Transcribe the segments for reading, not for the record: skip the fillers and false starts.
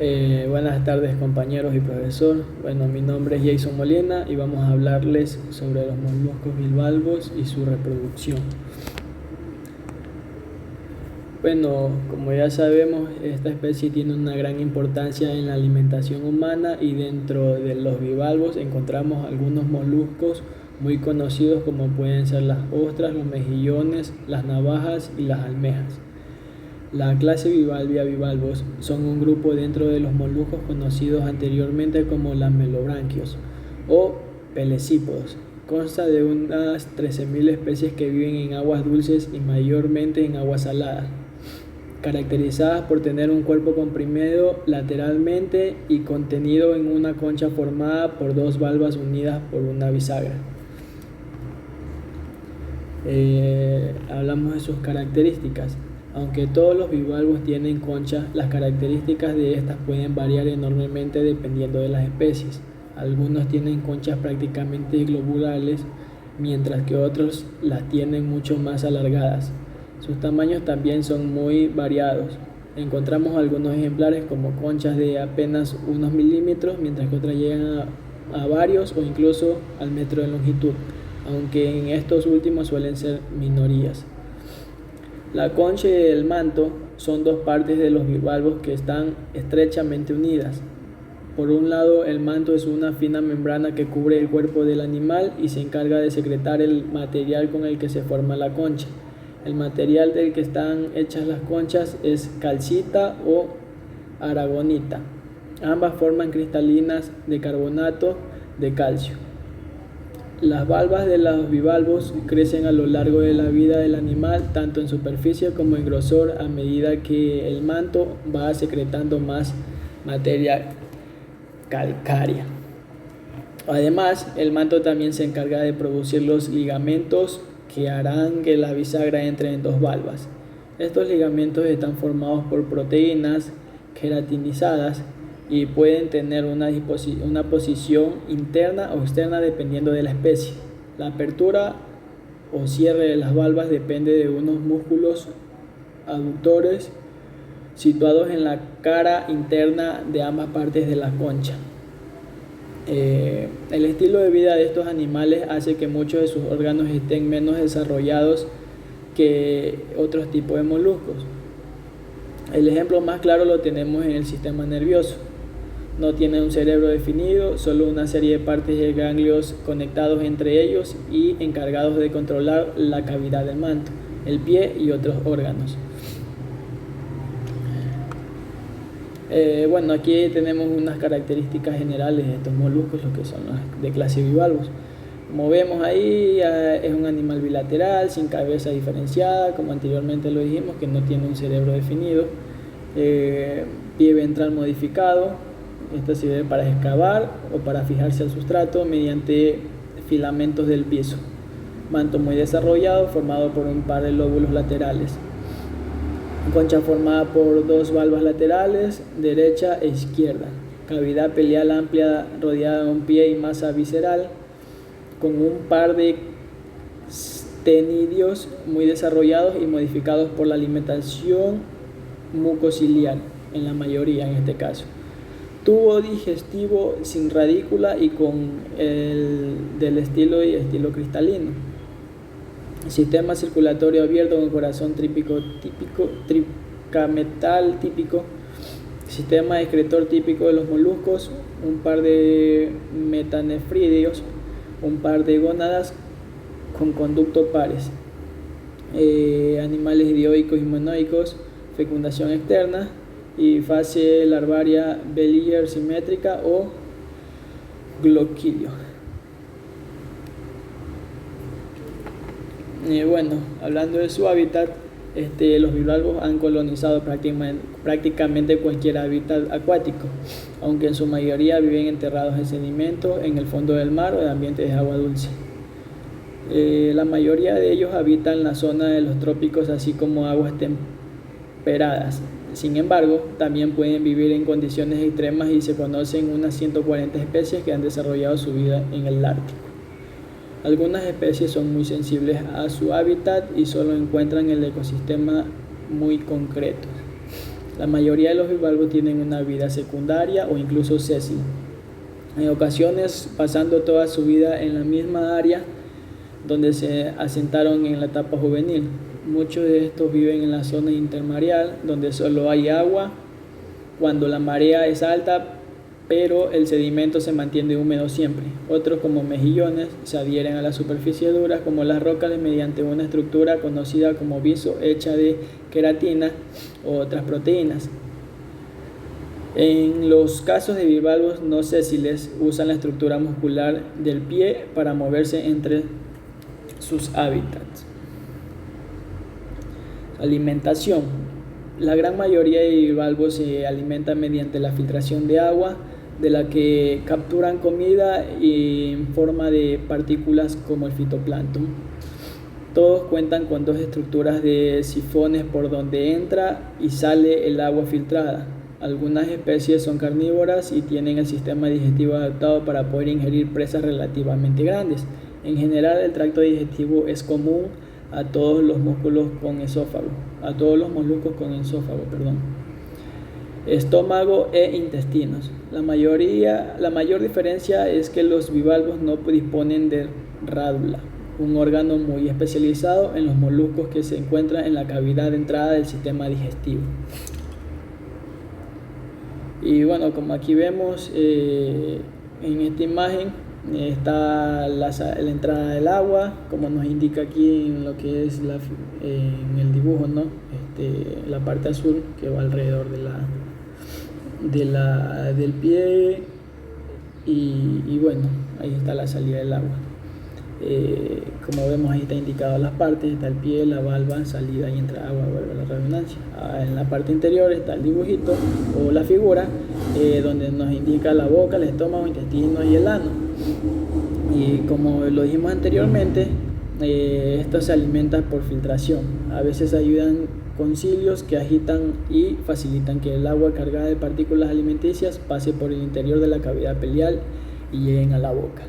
Buenas tardes compañeros y profesor. Bueno, mi nombre es Jason Molina y vamos a hablarles sobre los moluscos bivalvos y su reproducción. Bueno, como ya sabemos, esta especie tiene una gran importancia en la alimentación humana y dentro de los bivalvos encontramos algunos moluscos muy conocidos como pueden ser las ostras, los mejillones, las navajas y las almejas. La clase Bivalvia bivalvos son un grupo dentro de los moluscos conocidos anteriormente como lamelobranquios o pelecípodos. Consta de unas 13.000 especies que viven en aguas dulces y mayormente en aguas saladas, caracterizadas por tener un cuerpo comprimido lateralmente y contenido en una concha formada por dos valvas unidas por una bisagra. Hablamos de sus características. Aunque todos los bivalvos tienen conchas, las características de estas pueden variar enormemente dependiendo de las especies. Algunos tienen conchas prácticamente globulares, mientras que otros las tienen mucho más alargadas. Sus tamaños también son muy variados. Encontramos algunos ejemplares como conchas de apenas unos milímetros, mientras que otras llegan a varios o incluso al metro de longitud, aunque en estos últimos suelen ser minorías. La concha y el manto son dos partes de los bivalvos que están estrechamente unidas. Por un lado, el manto es una fina membrana que cubre el cuerpo del animal y se encarga de secretar el material con el que se forma la concha. El material del que están hechas las conchas es calcita o aragonita. Ambas forman cristalinas de carbonato de calcio. Las valvas de los bivalvos crecen a lo largo de la vida del animal, tanto en superficie como en grosor, a medida que el manto va secretando más materia calcárea. Además, el manto también se encarga de producir los ligamentos que harán que la bisagra entre en dos valvas. Estos ligamentos están formados por proteínas queratinizadas y pueden tener una posición interna o externa dependiendo de la especie. La apertura o cierre de las valvas depende de unos músculos aductores situados en la cara interna de ambas partes de la concha. El estilo de vida de estos animales hace que muchos de sus órganos estén menos desarrollados que otros tipos de moluscos. El ejemplo más claro lo tenemos en el sistema nervioso. No tiene un cerebro definido, solo una serie de partes de ganglios conectados entre ellos y encargados de controlar la cavidad del manto, el pie y otros órganos. Aquí tenemos unas características generales de estos moluscos, los que son los de clase bivalvos. Como vemos ahí, es un animal bilateral, sin cabeza diferenciada, como anteriormente lo dijimos, que no tiene un cerebro definido, pie ventral modificado. Esto sirve para excavar o para fijarse al sustrato mediante filamentos del piso. Manto muy desarrollado, formado por un par de lóbulos laterales. Concha formada por dos valvas laterales, derecha e izquierda. Cavidad pelial amplia rodeada de un pie y masa visceral, con un par de ctenidios muy desarrollados y modificados por la alimentación mucociliar, en la mayoría en este caso. Tubo digestivo sin radícula y con el del estilo cristalino. Sistema circulatorio abierto con corazón tricametal típico. Sistema excretor típico de los moluscos, un par de metanefridios, un par de gónadas con conducto pares. Animales dioicos y monoicos, fecundación externa y fase larvaria Belliger simétrica o gloquidio. Hablando de su hábitat, los bivalvos han colonizado prácticamente cualquier hábitat acuático, aunque en su mayoría viven enterrados en sedimentos en el fondo del mar o en ambientes de agua dulce. La mayoría de ellos habitan la zona de los trópicos, así como aguas temperadas. Sin embargo, también pueden vivir en condiciones extremas y se conocen unas 140 especies que han desarrollado su vida en el Ártico. Algunas especies son muy sensibles a su hábitat y solo encuentran el ecosistema muy concreto. La mayoría de los bivalvos tienen una vida secundaria o incluso sésila, en ocasiones pasando toda su vida en la misma área donde se asentaron en la etapa juvenil. Muchos de estos viven en la zona intermareal, donde solo hay agua cuando la marea es alta, pero el sedimento se mantiene húmedo siempre. Otros, como mejillones, se adhieren a la superficie dura como las rocas mediante una estructura conocida como viso, hecha de queratina u otras proteínas. En los casos de bivalvos no sésiles, usan la estructura muscular del pie para moverse entre sus hábitats. Alimentación. La gran mayoría de bivalvos se alimentan mediante la filtración de agua, de la que capturan comida en forma de partículas como el fitoplancton. Todos cuentan con dos estructuras de sifones por donde entra y sale el agua filtrada. Algunas especies son carnívoras y tienen el sistema digestivo adaptado para poder ingerir presas relativamente grandes. En general, el tracto digestivo es común a todos los moluscos con esófago, estómago e intestinos. La mayor diferencia es que los bivalvos no disponen de rádula, un órgano muy especializado en los moluscos que se encuentra en la cavidad de entrada del sistema digestivo. Y bueno, como aquí vemos en esta imagen, está la entrada del agua, como nos indica aquí en lo que es en el dibujo, ¿no? La parte azul que va alrededor del pie, y bueno, ahí está la salida del agua. Como vemos, ahí está indicado las partes: está el pie, la valva, salida y entrada agua, vuelve la redundancia. En la parte interior está el dibujito o la figura donde nos indica la boca, el estómago, intestino y el ano. Y como lo dijimos anteriormente, estos se alimentan por filtración. A veces ayudan con cilios que agitan y facilitan que el agua cargada de partículas alimenticias pase por el interior de la cavidad pelial y lleguen a la boca.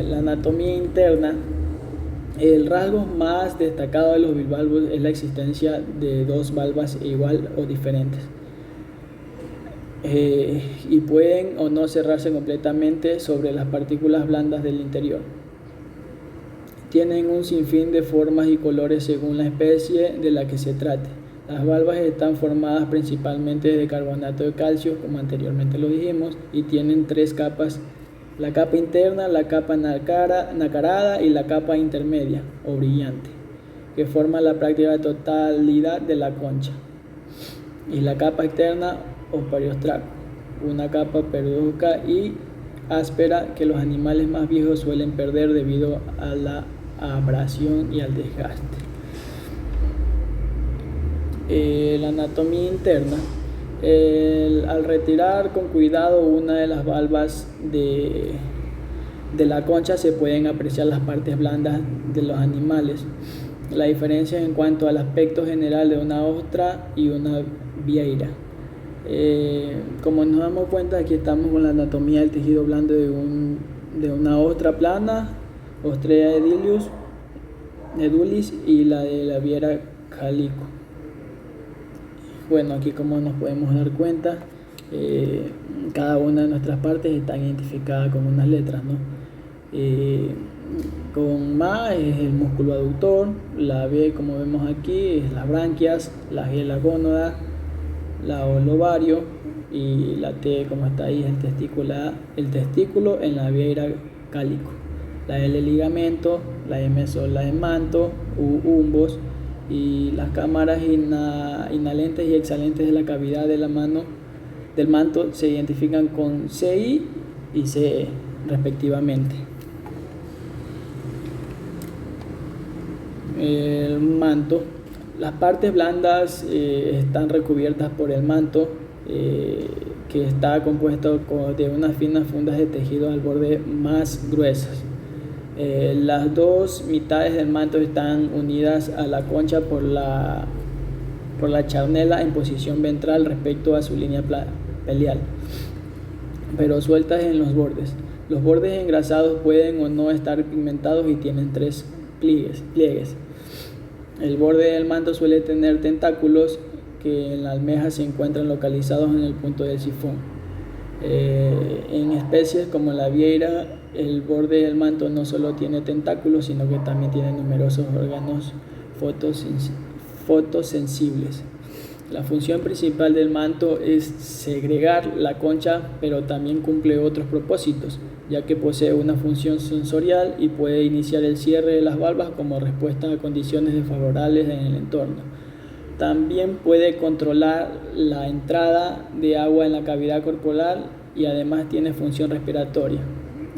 La anatomía interna. El rasgo más destacado de los bivalvos es la existencia de dos valvas igual o diferentes, y pueden o no cerrarse completamente sobre las partículas blandas del interior. Tienen un sinfín de formas y colores según la especie de la que se trate. Las valvas están formadas principalmente de carbonato de calcio, como anteriormente lo dijimos, y tienen tres capas: la capa interna, la capa nacarada y la capa intermedia o brillante, que forma la práctica totalidad de la concha. Y la capa externa o periostraco, una capa parduzca y áspera que los animales más viejos suelen perder debido a la abrasión y al desgaste. La anatomía interna. Al retirar con cuidado una de las valvas de la concha, se pueden apreciar las partes blandas de los animales. La diferencia en cuanto al aspecto general de una ostra y una vieira. Como nos damos cuenta, aquí estamos con la anatomía del tejido blando de una ostra plana, Ostrea edulis, y la de la vieira calico. Bueno, aquí, como nos podemos dar cuenta, cada una de nuestras partes está identificada con unas letras, ¿no? Con MA es el músculo aductor, la B, como vemos aquí, es las branquias, la G la gónada, la O el ovario, y la T, como está ahí, es el testículo en la vieira cálico. La L el ligamento, la M son las manto, U umbos, y las cámaras inhalentes y exhalentes de la cavidad de la mano del manto se identifican con CI y CE respectivamente. El manto. Las partes blandas están recubiertas por el manto, que está compuesto de unas finas fundas de tejido al borde más gruesas. Las dos mitades del manto están unidas a la concha por la charnela en posición ventral respecto a su línea pelial, pero sueltas en los bordes. Los bordes engrasados pueden o no estar pigmentados y tienen tres pliegues. El borde del manto suele tener tentáculos que en la almeja se encuentran localizados en el punto del sifón. En especies como la vieira, el borde del manto no solo tiene tentáculos, sino que también tiene numerosos órganos fotosensibles. La función principal del manto es segregar la concha, pero también cumple otros propósitos, ya que posee una función sensorial y puede iniciar el cierre de las valvas como respuesta a condiciones desfavorables en el entorno. También puede controlar la entrada de agua en la cavidad corporal y además tiene función respiratoria.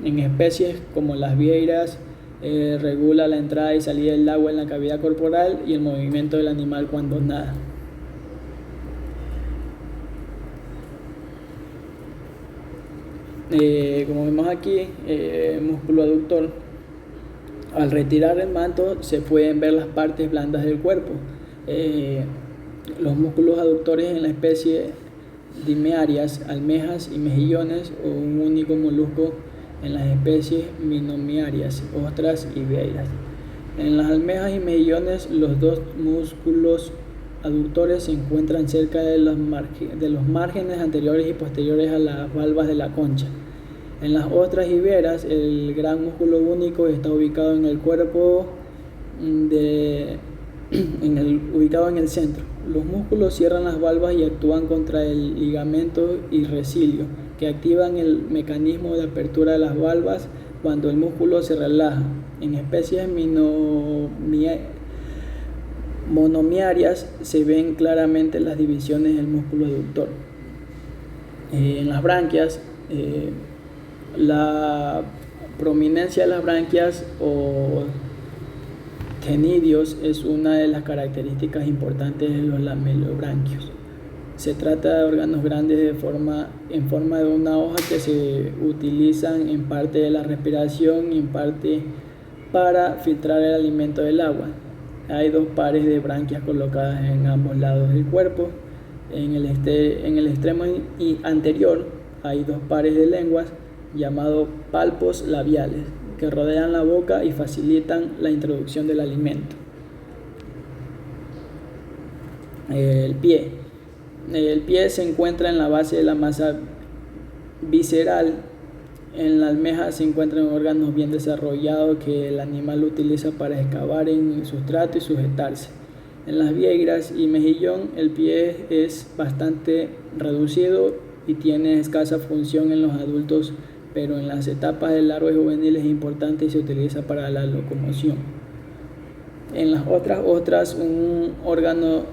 En especies como las vieiras, regula la entrada y salida del agua en la cavidad corporal y el movimiento del animal cuando nada. Como vemos aquí, músculo aductor. Al retirar el manto se pueden ver las partes blandas del cuerpo. Los músculos aductores en la especie Dimearias, almejas y mejillones, o un único molusco en las especies Minomiarias, ostras y vieiras. En las almejas y mejillones, los dos músculos aductores se encuentran cerca de los márgenes anteriores y posteriores a las valvas de la concha. En las ostras y vieras, el gran músculo único está ubicado en el cuerpo, ubicado en el centro. Los músculos cierran las valvas y actúan contra el ligamento y recilio, que activan el mecanismo de apertura de las valvas cuando el músculo se relaja. En especies monomiarias se ven claramente las divisiones del músculo aductor. En las branquias, la prominencia de las branquias o ctenidios es una de las características importantes de los lamelobranquios. Se trata de órganos grandes en forma de una hoja que se utilizan en parte de la respiración y en parte para filtrar el alimento del agua. Hay dos pares de branquias colocadas en ambos lados del cuerpo. En el extremo anterior hay dos pares de lenguas llamados palpos labiales que rodean la boca y facilitan la introducción del alimento. El pie. El pie se encuentra en la base de la masa visceral. En la almeja se encuentran órganos bien desarrollados que el animal utiliza para excavar en el sustrato y sujetarse. En las vieiras y mejillón, el pie es bastante reducido y tiene escasa función en los adultos, pero en las etapas del largo y juvenil es importante y se utiliza para la locomoción. En las otras ostras es un órgano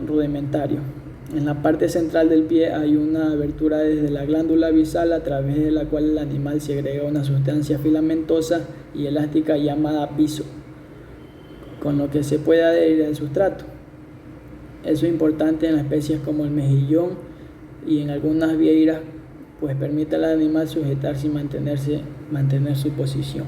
rudimentario. En la parte central del pie hay una abertura desde la glándula abisal a través de la cual el animal segrega una sustancia filamentosa y elástica llamada piso, con lo que se puede adherir al sustrato. Eso es importante en las especies como el mejillón y en algunas vieiras, pues permite al animal sujetarse y mantener su posición.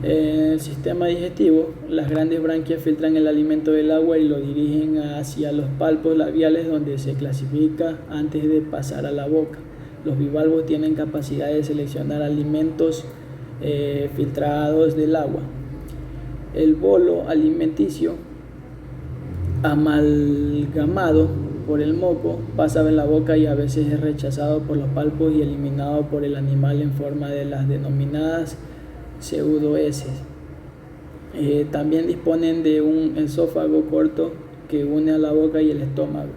En el sistema digestivo, las grandes branquias filtran el alimento del agua y lo dirigen hacia los palpos labiales, donde se clasifica antes de pasar a la boca. Los bivalvos tienen capacidad de seleccionar alimentos filtrados del agua. El bolo alimenticio, amalgamado por el moco, pasa en la boca y a veces es rechazado por los palpos y eliminado por el animal en forma de las denominadas pseudoheces. También disponen de un esófago corto que une a la boca y el estómago,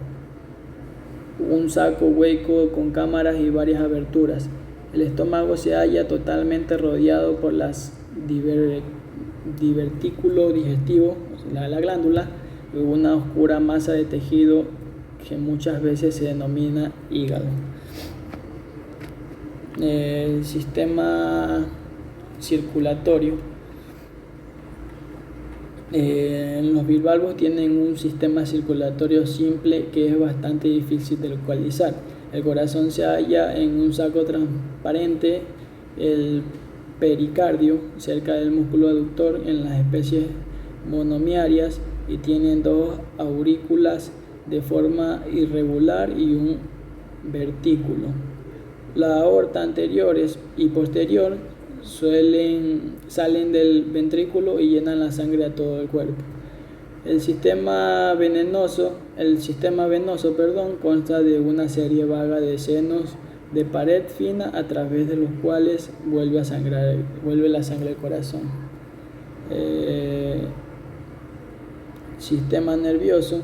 un saco hueco con cámaras y varias aberturas. El estómago se halla totalmente rodeado por las divertículo digestivo, la glándula, y una oscura masa de tejido que muchas veces se denomina hígado. El sistema circulatorio. Los bivalvos tienen un sistema circulatorio simple que es bastante difícil de localizar. El corazón se halla en un saco transparente, el pericardio cerca del músculo aductor en las especies monomiarias, y tienen dos aurículas de forma irregular y un vertículo. La aorta anterior y posterior salen del ventrículo y llenan la sangre a todo el cuerpo. El sistema venoso, consta de una serie vaga de senos de pared fina a través de los cuales vuelve la sangre al corazón. Sistema nervioso.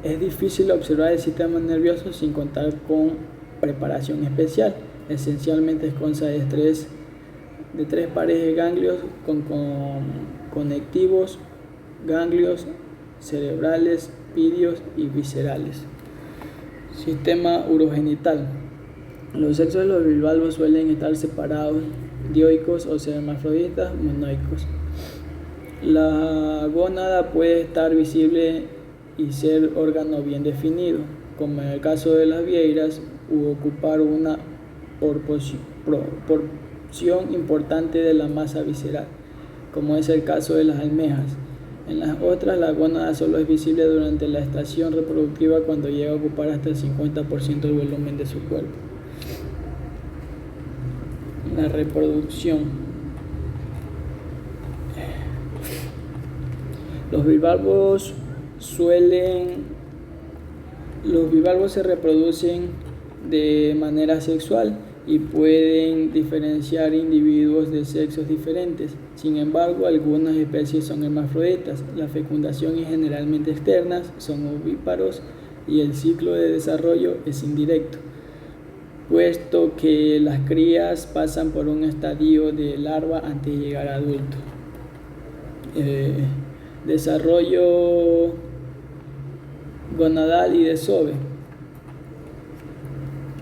Es difícil observar el sistema nervioso sin contar con preparación especial. Esencialmente consta de tres pares de ganglios con conectivos, ganglios cerebrales, pídeos y viscerales. Sistema urogenital. Los sexos de los bivalvos suelen estar separados, dioicos o ser hermafroditas, monoicos. La gónada puede estar visible y ser órgano bien definido, como en el caso de las vieiras, u ocupar una porción importante de la masa visceral, como es el caso de las almejas. En las otras, la gónada solo es visible durante la estación reproductiva, cuando llega a ocupar hasta el 50% del volumen de su cuerpo. La reproducción. Los bivalvos se reproducen de manera sexual y pueden diferenciar individuos de sexos diferentes. Sin embargo, algunas especies son hermafroditas. La fecundación es generalmente externa, son ovíparos y el ciclo de desarrollo es indirecto, puesto que las crías pasan por un estadio de larva antes de llegar a adulto. Desarrollo gonadal y desove.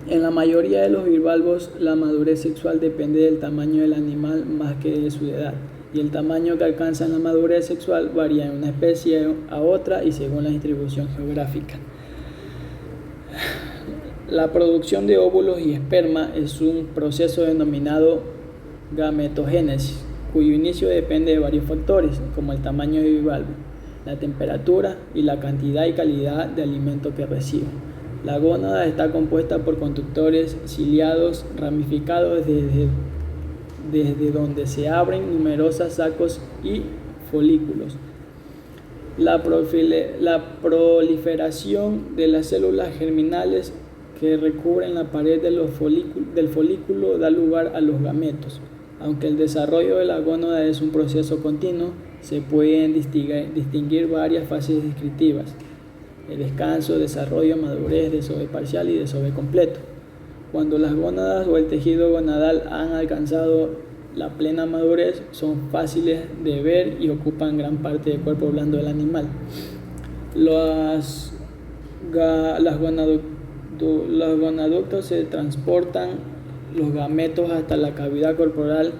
En la mayoría de los bivalvos, la madurez sexual depende del tamaño del animal más que de su edad, y el tamaño que alcanza en la madurez sexual varía de una especie a otra y según la distribución geográfica. La producción de óvulos y esperma es un proceso denominado gametogénesis, cuyo inicio depende de varios factores, como el tamaño del bivalvo, la temperatura y la cantidad y calidad de alimento que recibe. La gónada está compuesta por conductores ciliados ramificados desde donde se abren numerosos sacos y folículos. La proliferación de las células germinales que recubren la pared del folículo da lugar a los gametos. Aunque el desarrollo de la gónada es un proceso continuo, se pueden distinguir varias fases descriptivas: el descanso, desarrollo, madurez, desove parcial y desove completo. Cuando las gónadas o el tejido gonadal han alcanzado la plena madurez, son fáciles de ver y ocupan gran parte del cuerpo blando del animal. Los gonaductos se transportan los gametos hasta la cavidad corporal,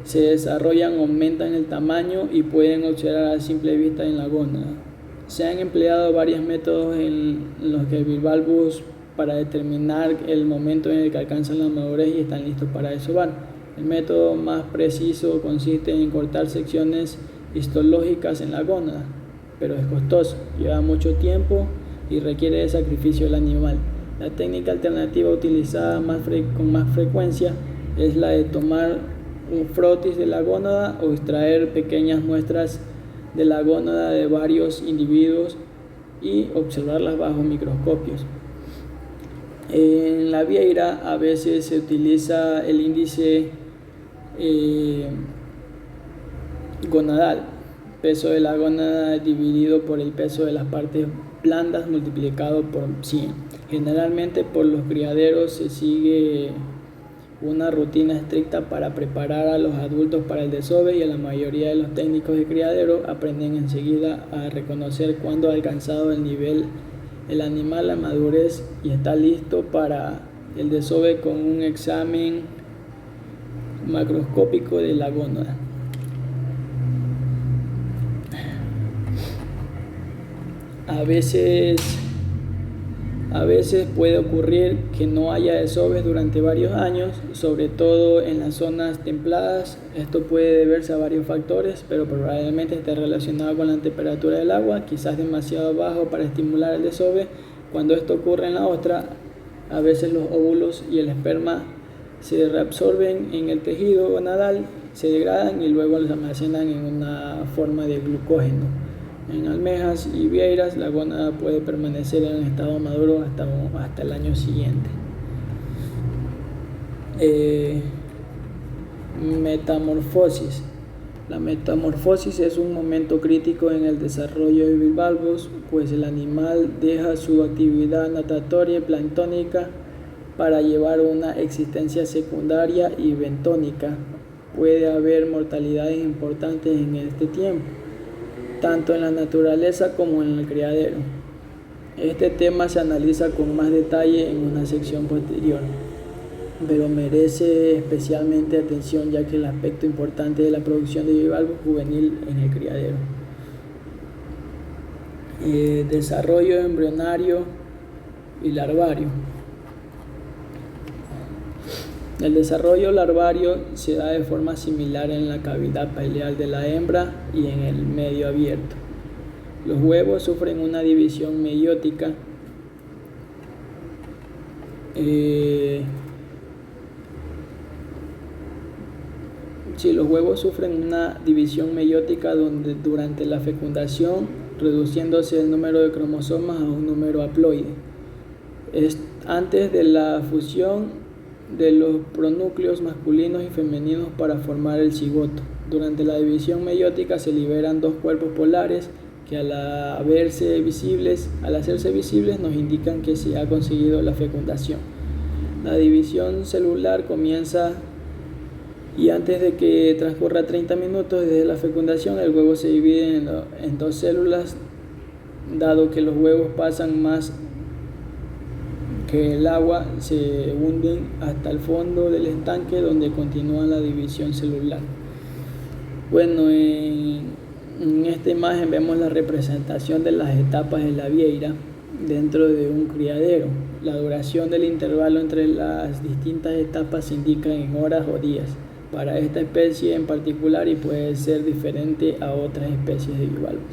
se desarrollan, aumentan el tamaño y pueden observar a simple vista en la gónada. Se han empleado varios métodos en los bivalvos para determinar el momento en el que alcanzan la madurez y están listos para desovar. El método más preciso consiste en cortar secciones histológicas en la gónada, pero es costoso, lleva mucho tiempo y requiere de sacrificio del animal. La técnica alternativa utilizada con más frecuencia es la de tomar un frotis de la gónada o extraer pequeñas muestras de la gónada de varios individuos y observarlas bajo microscopios. En la vieira a veces se utiliza el índice gonadal, peso de la gónada dividido por el peso de las partes blandas multiplicado por 100. Generalmente por los criaderos se sigue una rutina estricta para preparar a los adultos para el desove, y la mayoría de los técnicos de criadero aprenden enseguida a reconocer cuándo ha alcanzado el animal la madurez y está listo para el desove con un examen macroscópico de la gónada. A veces puede ocurrir que no haya desoves durante varios años, sobre todo en las zonas templadas. Esto puede deberse a varios factores, pero probablemente esté relacionado con la temperatura del agua, quizás demasiado bajo para estimular el desove. Cuando esto ocurre en la ostra, a veces los óvulos y el esperma Se reabsorben en el tejido gonadal, se degradan y luego los almacenan en una forma de glucógeno. En almejas y vieiras, la gónada puede permanecer en estado maduro hasta el año siguiente. Metamorfosis. La metamorfosis es un momento crítico en el desarrollo de bivalvos, pues el animal deja su actividad natatoria y planctónica para llevar una existencia secundaria y bentónica. Puede haber mortalidades importantes en este tiempo, tanto en la naturaleza como en el criadero. Este tema se analiza con más detalle en una sección posterior, pero merece especialmente atención ya que el aspecto importante de la producción de bivalvos juvenil en el criadero. Desarrollo embrionario y larvario. El desarrollo larvario se da de forma similar en la cavidad paleal de la hembra y en el medio abierto. Los huevos sufren una división meiótica los huevos sufren una división meiótica durante la fecundación, reduciéndose el número de cromosomas a un número haploide. Antes de la fusión de los pronúcleos masculinos y femeninos para formar el cigoto. Durante la división meiótica se liberan dos cuerpos polares que al hacerse visibles nos indican que se ha conseguido la fecundación. La división celular comienza y antes de que transcurra 30 minutos desde la fecundación, el huevo se divide en dos células, dado que los huevos pasan más que el agua, se hunden hasta el fondo del estanque donde continúa la división celular. Bueno, en esta imagen vemos la representación de las etapas de la vieira dentro de un criadero. La duración del intervalo entre las distintas etapas se indica en horas o días para esta especie en particular y puede ser diferente a otras especies de bivalvos.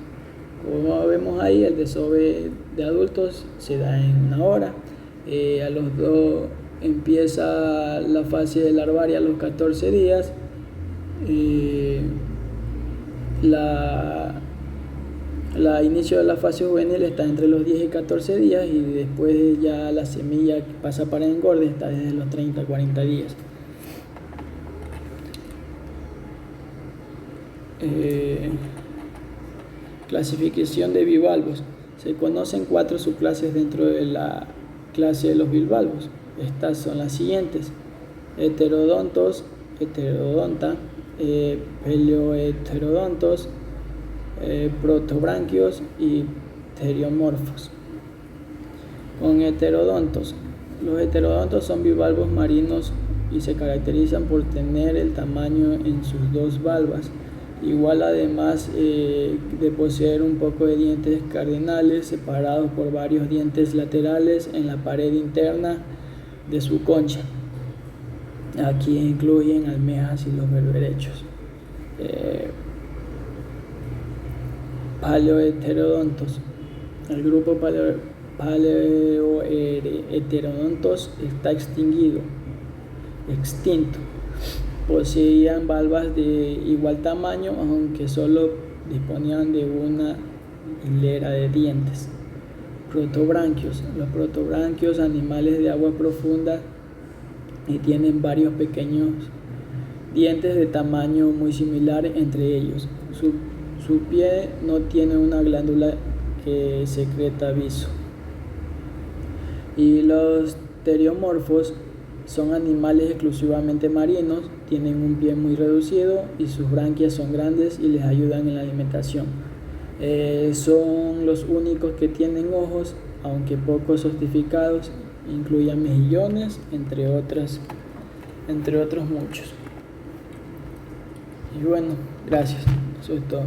Como vemos ahí, el desove de adultos se da en una hora. A los 2 empieza la fase de larvaria a los 14 días. La inicio de la fase juvenil está entre los 10 y 14 días y después ya la semilla que pasa para engorde está desde los 30 a 40 días. Clasificación de bivalvos. Se conocen 4 subclases dentro de la clase de los bivalvos. Estas son las siguientes: heterodontos, heterodonta, peleoheterodontos, protobranquios y pteriomorfos. Con heterodontos. Los heterodontos son bivalvos marinos y se caracterizan por tener el tamaño en sus 2 valvas igual, además de poseer un poco de dientes cardinales separados por varios dientes laterales en la pared interna de su concha. Aquí incluyen almejas y los berberechos. Paleoheterodontos. El grupo paleoheterodontos está extinto. Poseían valvas de igual tamaño, aunque solo disponían de una hilera de dientes. Protobranquios. Los protobranquios, animales de agua profunda, y tienen varios pequeños dientes de tamaño muy similar entre ellos. Su pie no tiene una glándula que secreta viso. Y los pteriomorfos son animales exclusivamente marinos, tienen un pie muy reducido y sus branquias son grandes y les ayudan en la alimentación. Son los únicos que tienen ojos, aunque poco sofisticados, incluyen mejillones, entre otros muchos. Y bueno, gracias, eso es todo.